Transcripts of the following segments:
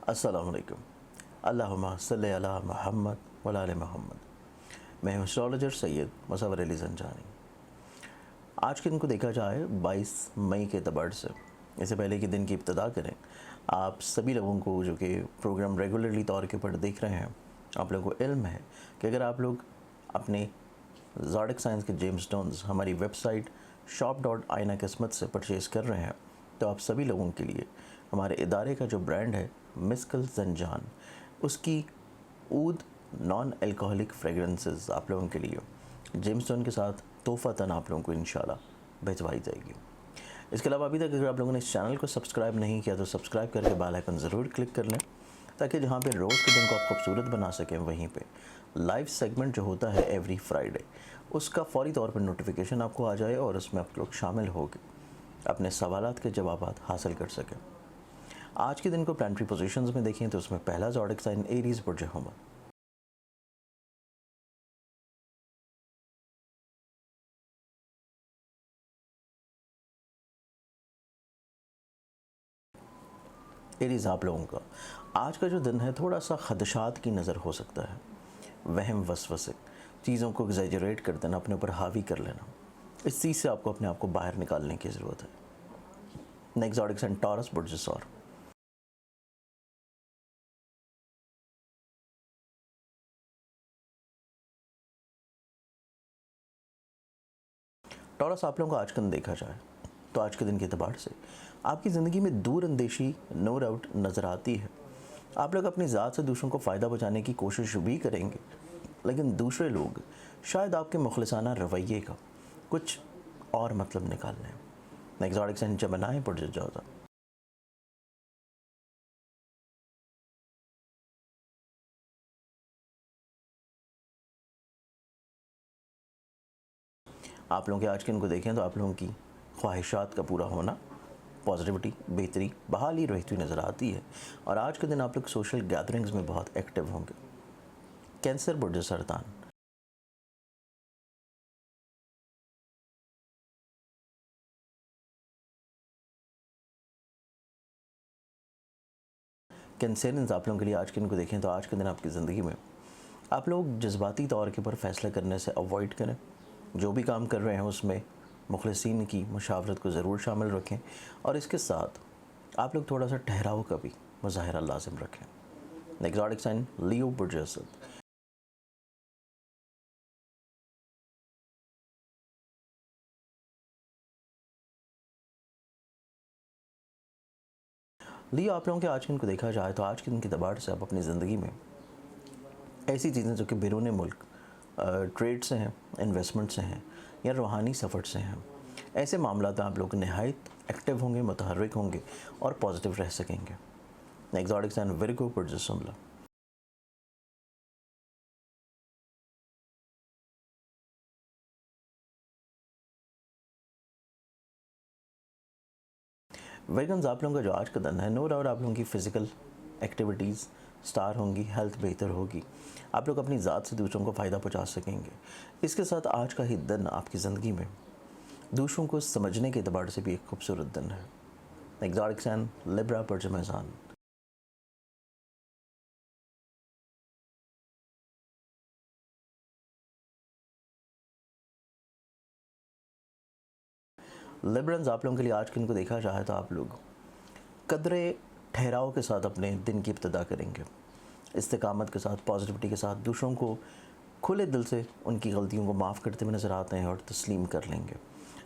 अस्सलाम वालेकुम। अल्लाहुम्मा सल्लि अला मुहम्मद व आले मोहम्मद। मैं हूँ एस्ट्रोलॉजर सैयद मुज़फ़्फ़र अली ज़ंजानी। आज के दिन को देखा जाए 22 मई के एतबार से, इससे पहले कि दिन की इब्तिदा करें, आप सभी लोगों को जो कि प्रोग्राम रेगुलरली तौर के ऊपर देख रहे हैं, आप लोगों को इल्म है कि अगर आप लोग अपने ज़ोडिक साइंस के जेम्स स्टोन्स हमारी वेबसाइट shop.aina-kismat से परचेज़ कर रहे हैं, तो आप सभी लोगों के लिए हमारे इदारे का जो ब्रांड है मिस्कल ज़ंजान, उसकी ऊद नॉन अल्कोहलिक फ्रेगरेंसेस आप लोगों के लिए जेम्स स्टोन के साथ तोहफ़तन आप लोगों को इंशाल्लाह भिजवाई जाएगी। इसके अलावा अभी तक अगर आप लोगों ने इस चैनल को सब्सक्राइब नहीं किया तो सब्सक्राइब करके बेल आइकन ज़रूर क्लिक कर लें, ताकि जहाँ पे रोज़ के दिन को आप खूबसूरत बना सकें, वहीं पे लाइव सेगमेंट जो होता है एवरी फ्राइडे, उसका फ़ौरी तौर पर नोटिफिकेशन आपको आ जाए और उसमें आप लोग शामिल होकर अपने सवालात के जवाब हासिल कर सकें। आज के दिन को प्लानिटरी पोजीशंस में देखें तो उसमें पहला ज़ोडिक साइन एरीज़ बुर्ज हुमा, एरीज़ आप लोगों का आज का जो दिन है थोड़ा सा खदशात की नज़र हो सकता है। वहम वसवसे, चीज़ों को एग्जैजरेट कर देना, अपने ऊपर हावी कर लेना, इस चीज़ से आपको अपने आप को बाहर निकालने की ज़रूरत है। नेक्स्ट ज़ोडिक साइन टॉरस बुर्ज सौर। टॉरस आप लोगों को आज का दिन देखा जाए तो आज के दिन के अतबार से आपकी ज़िंदगी में दूर अंदेशी नो डाउट नज़र आती है। आप लोग अपनी ज़ात से दूसरों को फ़ायदा पहुँचाने की कोशिश भी करेंगे, लेकिन दूसरे लोग शायद आपके मुखलिसाना रवैये का कुछ और मतलब निकाल लें। नेक्स्ट ज़ोडिक साइन जमनाई बुर्ज जौज़ा। आप लोगों के आज के दिन को देखें तो आप लोगों की ख्वाहिशात का पूरा होना, पॉजिटिविटी, बेहतरी बहाली रहती हुई नज़र आती है। और आज के दिन आप लोग सोशल गैदरिंग्स में बहुत एक्टिव होंगे। कैंसर बुर्ज सरतान। कैंसरियंस आप लोगों के लिए आज के दिन को देखें तो आज के दिन आपकी ज़िंदगी में आप लोग जज्बाती तौर के ऊपर फ़ैसला करने से अवॉइड करें। जो भी काम कर रहे हैं उसमें मुखलिसीन की मुशावरत को ज़रूर शामिल रखें, और इसके साथ आप लोग थोड़ा सा ठहराव का भी मुज़ाहिरा लाजिम रखें। नेक्स्ट ज़ोडिक साइन लियो बुर्ज असद। लियो आप लोगों के आज के दिन को देखा जाए तो आज के दिन के दबाव से आप अपनी ज़िंदगी में ऐसी चीज़ें जो कि बैरून मुल्क ट्रेड से हैं, इन्वेस्टमेंट से हैं या रूहानी सफ़र से हैं, ऐसे मामला में आप लोग नहायत एक्टिव होंगे, मुतहर्रिक होंगे और पॉजिटिव रह सकेंगे। नेक्स्ट ज़ोडिक साइन विर्गो बुर्ज सुमला। वेगन्स आप लोगों का जो आज का दिन है, नो डाउट आप लोगों की फ़िज़िकल एक्टिविटीज़ स्टार होंगी, हेल्थ बेहतर होगी, आप लोग अपनी ज़ात से दूसरों को फ़ायदा पहुंचा सकेंगे। इसके साथ आज का ही दिन आपकी ज़िंदगी में दूसरों को समझने के अतबार से भी एक खूबसूरत दिन है। नेक्स्ट ज़ोडिक साइन लिब्रा बुर्ज मेज़ान। लिब्रंस आप लोगों के लिए आज के दिन को देखा जाए तो आप लोग कदरे ठहराव के साथ अपने दिन की इब्तिदा करेंगे। इस्तिकामत के साथ, पॉजिटिविटी के साथ दूसरों को खुले दिल से उनकी गलतियों को माफ़ करते हुए नज़र आते हैं और तस्लीम कर लेंगे।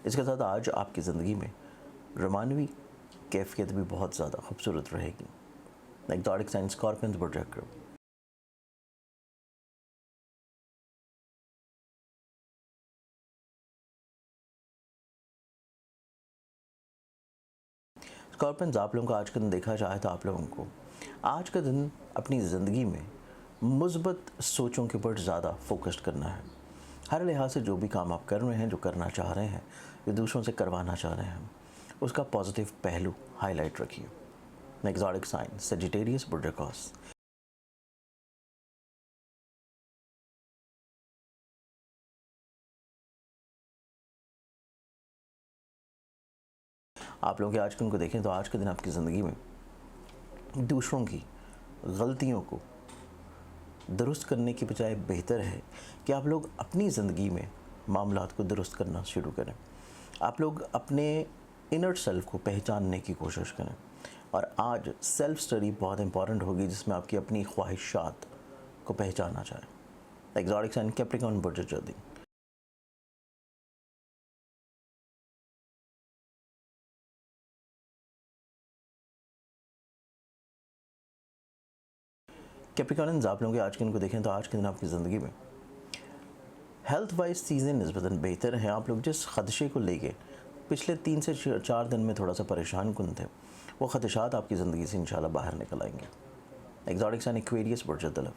इसके साथ आज आपकी ज़िंदगी में रोमानवी कैफियत भी बहुत ज़्यादा खूबसूरत रहेगी। नेक्स्ट ज़ोडिक साइन स्कॉर्पियंस बुर्ज अक़रब। स्कॉर्पियंस आप लोगों का आज का दिन देखा जाए तो आप लोगों को आज का दिन अपनी ज़िंदगी में मुस्बत सोचों के ऊपर ज़्यादा फोकस्ड करना है। हर लिहाज से जो भी काम आप कर रहे हैं, जो करना चाह रहे हैं, जो दूसरों से करवाना चाह रहे हैं, उसका पॉजिटिव पहलू हाईलाइट रखिए। नेक्स्ट ज़ोडिक साइन सेजिटेरियस बुर्ज अक़ौस। आप लोगों के आज के दिन को देखें तो आज के दिन आपकी ज़िंदगी में दूसरों की गलतियों को दुरुस्त करने की बजाय बेहतर है कि आप लोग अपनी ज़िंदगी में मामलात को दुरुस्त करना शुरू करें। आप लोग अपने इनर सेल्फ को पहचानने की कोशिश करें। और आज सेल्फ स्टडी बहुत इंपॉर्टेंट होगी, जिसमें आपकी अपनी ख्वाहिशात को पहचाना जाए। एग्जॉटिक साइन कैप्रिकॉर्न बुर्ज जल्दी। कैप्रिकॉर्न्स, आप लोगों के आज के दिन को देखें तो आज के दिन आपकी ज़िंदगी में हेल्थ वाइज चीज़ें निस्बतन बेहतर हैं। आप लोग जिस खदशे को लेके पिछले 3 से 4 दिन में थोड़ा सा परेशान कुन थे, वो खदशात आपकी ज़िंदगी से इंशाल्लाह बाहर निकल आएंगे। एग्जॉटिक साइन एक्वेरियस बुर्ज तलब।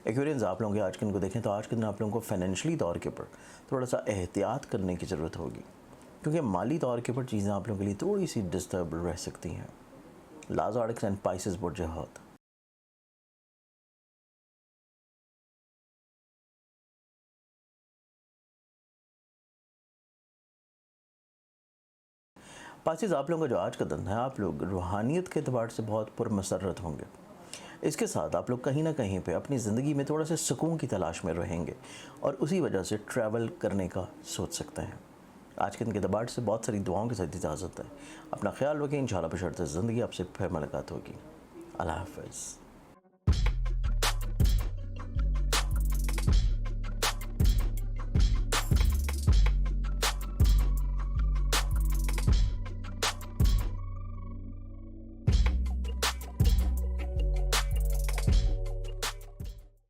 एक्वेरियंस, आप लोगों के आज के दिन को देखें तो आज के दिन आप लोगों को फाइनेंशियली तौर के ऊपर थोड़ा सा एहतियात करने की ज़रूरत होगी, क्योंकि माली तौर के ऊपर चीज़ें आप लोगों के लिए थोड़ी सी डिस्टर्ब रह सकती हैं। लाज़ारिक्स एंड पाइसेस बुर्ज हौत। पाइसेस, आप लोगों का जो आज का दिन है, आप लोग रूहानियत के अतबार से बहुत पुरमसरत होंगे। इसके साथ आप लोग कहीं ना कहीं पे अपनी ज़िंदगी में थोड़ा सा सुकून की तलाश में रहेंगे और उसी वजह से ट्रैवल करने का सोच सकते हैं। आज के दिन के अतबार से बहुत सारी दुआओं के साथ इजाज़त है। अपना ख्याल रखें। इंशाल्लाह बशर्ते ज़िंदगी आपसे फिर मुलाकात होगी। अल्लाह हाफ़िज़।